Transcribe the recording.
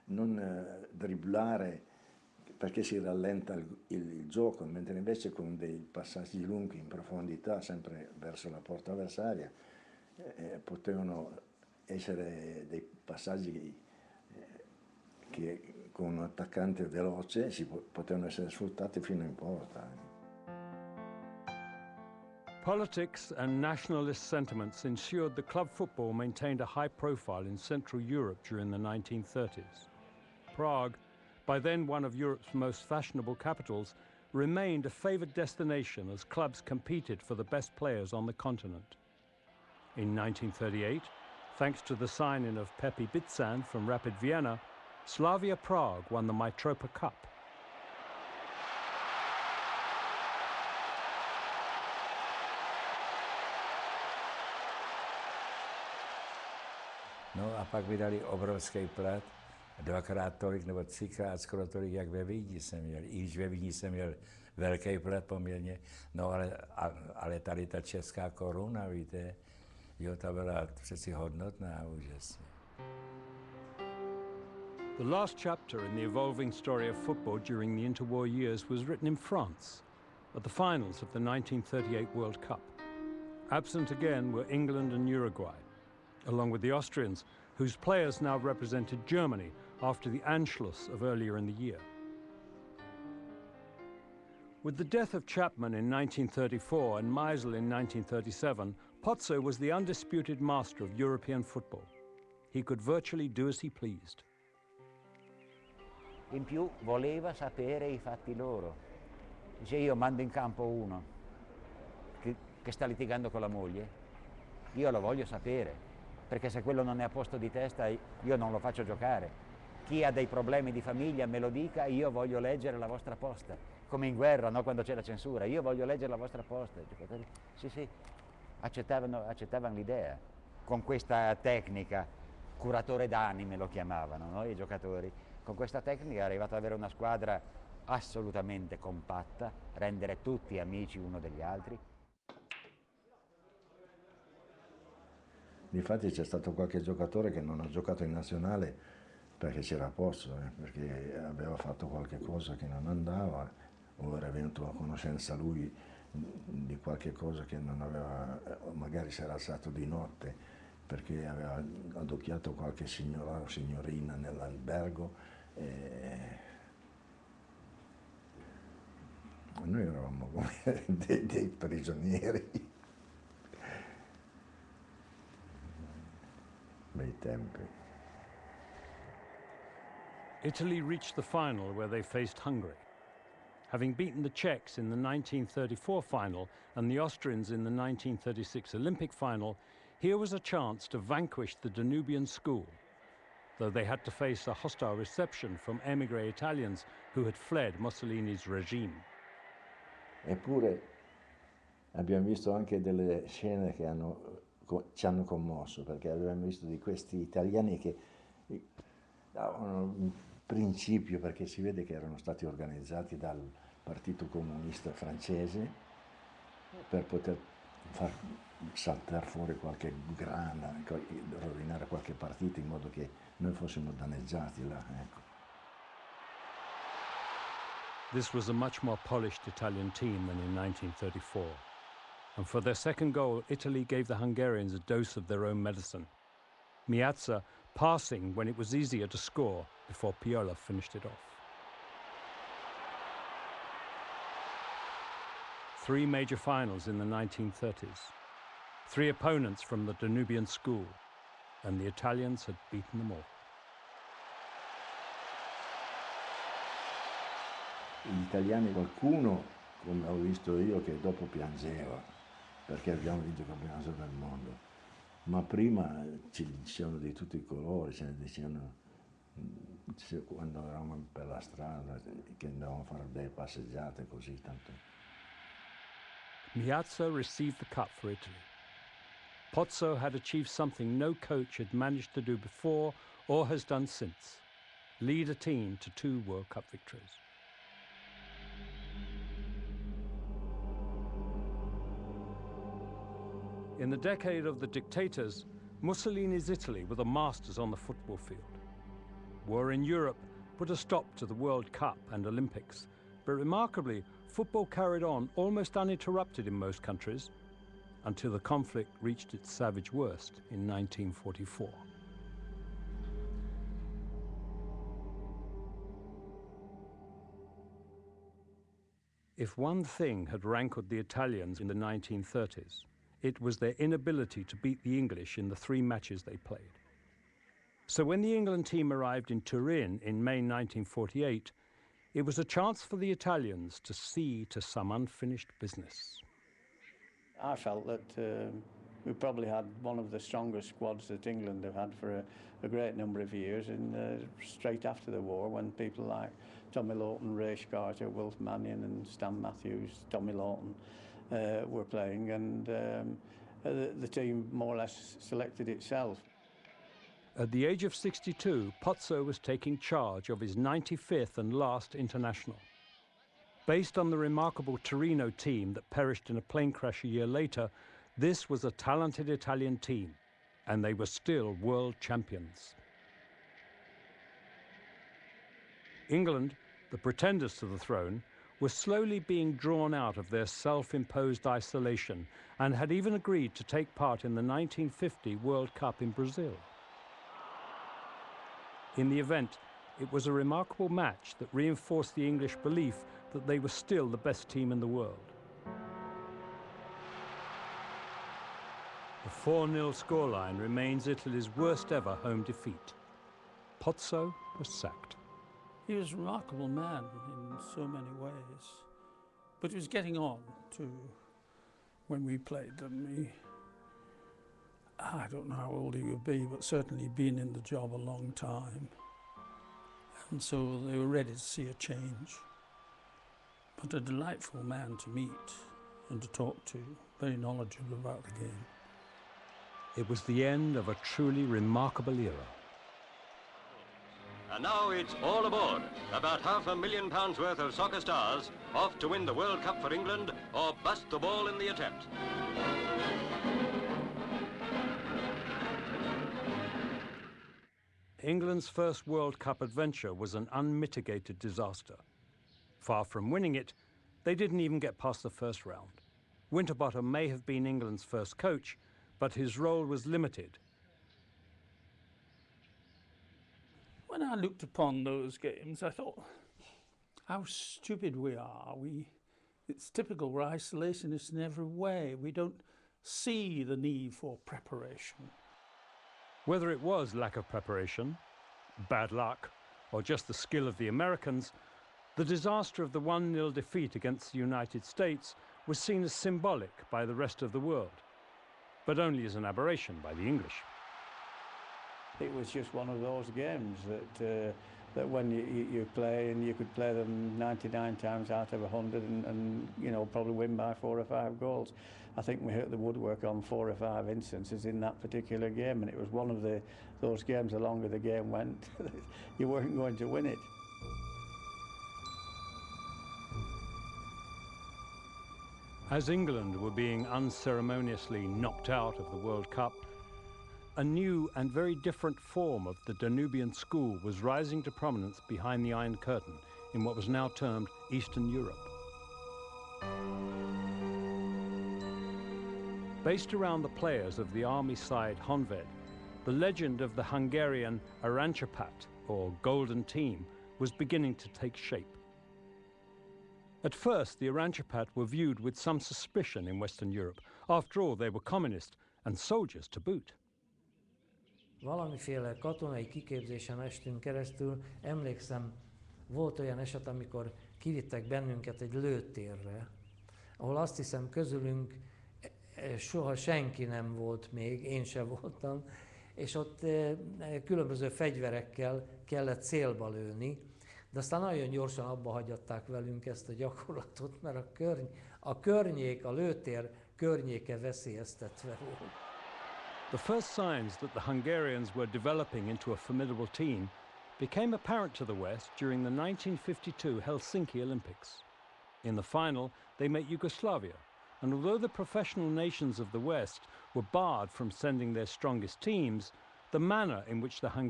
non dribblare perché si rallenta il gioco, mentre invece con dei passaggi lunghi in profondità, sempre verso la porta avversaria, potevano essere dei passaggi che con un attaccante veloce potevano essere sfruttati fino in porta. Politics and nationalist sentiments ensured that club football maintained a high profile in Central Europe during the 1930s. Prague, by then one of Europe's most fashionable capitals, remained a favoured destination as clubs competed for the best players on the continent. In 1938, thanks to the signing of Pepi Bican from Rapid Vienna, Slavia Prague won the Mitropa Cup. No a pak vydali obrovský plet, dvakrát tolik nebo třikrát skoro tolik, jak ve Vídni jsem měl. I když ve Vídni jsem měl velký plet poměrně, no ale tady ta česká koruna, víte, jo, ta byla přeci hodnotná úžasně. The last chapter in the evolving story of football during the interwar years was written in France, at the finals of the 1938 World Cup. Absent again were England and Uruguay, along with the Austrians, whose players now represented Germany after the Anschluss of earlier in the year. With the death of Chapman in 1934 and Meisel in 1937, Pozzo was the undisputed master of European football. He could virtually do as he pleased. In più voleva sapere i fatti loro. Dice: io mando in campo uno che sta litigando con la moglie, io lo voglio sapere, perché se quello non è a posto di testa io non lo faccio giocare. Chi ha dei problemi di famiglia me lo dica, io voglio leggere la vostra posta. Come in guerra, no? Quando c'è la censura, io voglio leggere la vostra posta. I giocatori, sì, accettavano l'idea. Con questa tecnica, curatore d'anime lo chiamavano, no? I giocatori. Con questa tecnica è arrivato ad avere una squadra assolutamente compatta, rendere tutti amici uno degli altri. Difatti c'è stato qualche giocatore che non ha giocato in nazionale perché c'era posto, perché aveva fatto qualche cosa che non andava, o era venuto a conoscenza lui di qualche cosa che non aveva, magari si era alzato di notte perché aveva adocchiato qualche signora o signorina nell'albergo. Noi eravamo come dei prigionieri. Bei tempi. Italy reached the final where they faced Hungary. Having beaten the Czechs in the 1934 final and the Austrians in the 1936 Olympic final, here was a chance to vanquish the Danubian school, though they had to face a hostile reception from émigré Italians who had fled Mussolini's regime. Eppure abbiamo visto anche delle scene che ci hanno commosso, perché abbiamo visto di questi italiani che davano un principio, perché si vede che erano stati organizzati dal Partito Comunista francese per poter far saltare fuori qualche grana, rovinare qualche partita in modo che noi fossimo danneggiati là, ecco. This was a much more polished Italian team than in 1934. And for their second goal, Italy gave the Hungarians a dose of their own medicine. Miazza passing when it was easier to score before Piola finished it off. 3 major finals in the 1930s. 3 opponents from the Danubian school, and the Italians had beaten them all. Gli italiani, qualcuno, come ho visto io, che dopo piangeva, perché abbiamo vinto il campionato del mondo. Ma prima ci dicevano di tutti i colori, ce ne dicevano quando eravamo per la strada, che andavamo a fare delle passeggiate così, tanto. Miazza received the cup for Italy. Pozzo had achieved something no coach had managed to do before or has done since: lead a team to 2 World Cup victories. In the decade of the dictators, Mussolini's Italy were the masters on the football field. war in Europe put a stop to the World Cup and Olympics, but remarkably, football carried on almost uninterrupted in most countries until the conflict reached its savage worst in 1944. If one thing had rankled the Italians in the 1930s, it was their inability to beat the English in the 3 matches they played. So when the England team arrived in Turin in May 1948, it was a chance for the Italians to see to some unfinished business. I felt that we probably had one of the strongest squads that England have had for a great number of years, and straight after the war, when people like Tommy Lawton, Ray Carter, Wilf Mannion and Stan Matthews, Tommy Lawton were playing, and the team more or less selected itself. At the age of 62, Pozzo was taking charge of his 95th and last international. Based on the remarkable Torino team that perished in a plane crash a year later, this was a talented Italian team, and they were still world champions. England, the pretenders to the throne, were slowly being drawn out of their self-imposed isolation and had even agreed to take part in the 1950 World Cup in Brazil. In the event, it was a remarkable match that reinforced the English belief that they were still the best team in the world. The 4-0 scoreline remains Italy's worst ever home defeat. Pozzo was sacked. He was a remarkable man in so many ways, but he was getting on to when we played them. I don't know how old he would be, but certainly been in the job a long time. And so they were ready to see a change. But a delightful man to meet and to talk to, very knowledgeable about the game. It was the end of a truly remarkable era. And now it's all aboard. About £500,000 worth of soccer stars off to win the World Cup for England or bust the ball in the attempt. England's first World Cup adventure was an unmitigated disaster. Far from winning it, they didn't even get past the first round. Winterbottom may have been England's first coach, but his role was limited. When I looked upon those games, I thought, how stupid we are. It's typical, we're isolationists in every way. We don't see the need for preparation. Whether it was lack of preparation, bad luck, or just the skill of the Americans, the disaster of the 1-0 defeat against the United States was seen as symbolic by the rest of the world, but only as an aberration by the English. It was just one of those games that when you play, and you could play them 99 times out of 100 and you know, probably win by 4 or 5 goals. I think we hit the woodwork on 4 or 5 instances in that particular game, and it was one of those games, the longer the game went, you weren't going to win it. As England were being unceremoniously knocked out of the World Cup, a new and very different form of the Danubian school was rising to prominence behind the Iron Curtain in what was now termed Eastern Europe. Based around the players of the army side Honved, the legend of the Hungarian Arancsapat, or Golden Team, was beginning to take shape. At first, the Arancsapat were viewed with some suspicion in Western Europe. After all, they were communist and soldiers to boot. Valamiféle katonai kiképzésen estünk keresztül. Emlékszem, volt olyan eset, amikor kivittek bennünket egy lőtérre, ahol azt hiszem közülünk soha senki nem volt még, én sem voltam, és ott különböző fegyverekkel kellett célba lőni, de aztán nagyon gyorsan abba hagyatták velünk ezt a gyakorlatot, mert a lőtér környéke veszélyeztetve volt. The first signs that the Hungarians were developing into a formidable team became apparent to the West during the 1952 Helsinki Olympics. In the final, they met Yugoslavia, and although the professional nations of the West were barred from sending their strongest teams, the manner in which the Hungarians